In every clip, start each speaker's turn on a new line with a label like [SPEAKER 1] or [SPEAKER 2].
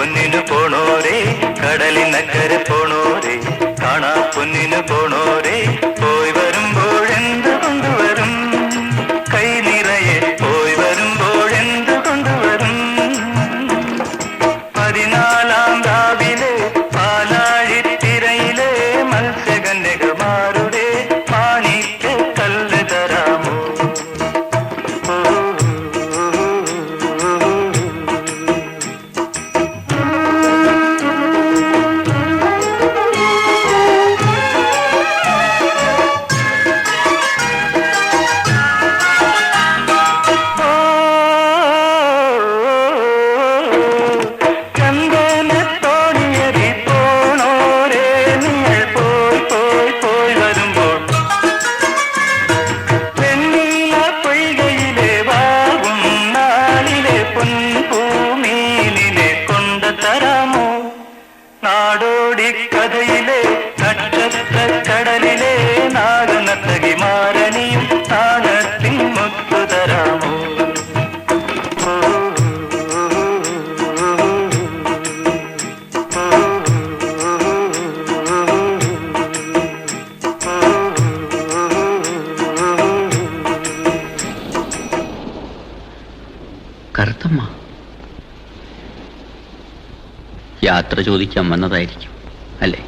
[SPEAKER 1] പൊന്നിനു പോണോരേ, കടലിനക്കരെ പോണോരേ, കാണാ പൊന്നിനു പോണോരേ, പോയി വരുമ്പോഴെന്ത് കൊണ്ടുവരും? കൈ നിറയെ പോയി വരുമ്പോഴെന്ത് കൊണ്ടുവരും? 14-ാം രാവിലെ പാലാഴിത്തിരയിലെ മത്സ്യകന്യകമാരുടെ മാണിക്യ കല്ല് തരാമോ? നാടോടി കഥയിലെ നക്ഷത്ര കടലിലെ നാഗനത്തകി മാരണിയും താനത്തിൻ മുത്തു തരാമോ?
[SPEAKER 2] കറുത്തമ്മ യാത്ര ചോദിക്കാൻ വന്നതായിരിക്കും അല്ലേ?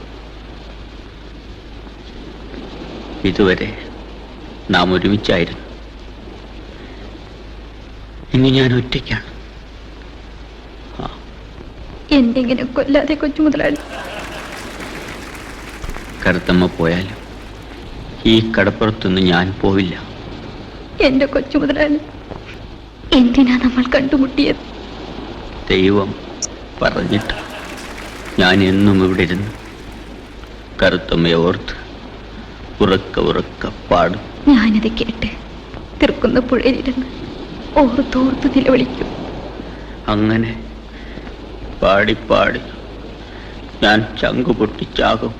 [SPEAKER 2] ഇതുവരെ നാം ഒരുമിച്ചായിരുന്നു. ഇനി ഞാൻ ഒറ്റയ്ക്കാണ്.
[SPEAKER 3] എന്തെങ്ങനെ കൊല്ലാതെ കൊച്ചു മുതലാളി.
[SPEAKER 2] കറുത്തമ്മ പോയാലും ഈ കടപ്പുറത്തൊന്നും ഞാൻ പോവില്ല.
[SPEAKER 3] എന്റെ കൊച്ചു മുതലാളി, എന്തിനാ നമ്മൾ കണ്ടുമുട്ടിയത്?
[SPEAKER 2] ദൈവം പറഞ്ഞിട്ട് ഞാൻ എന്നും ഇവിടെ ഇരുന്ന് കറുത്തമ്മയെ ഓർത്ത് ഉറക്ക പാടും.
[SPEAKER 3] ഞാനത് കേട്ട് തീർക്കുന്ന പുഴയിലിരുന്ന് ഓർത്തോർത്ത് നിലവിളിക്കും.
[SPEAKER 2] അങ്ങനെ പാടി ഞാൻ ചങ്കു പൊട്ടിച്ചാകും.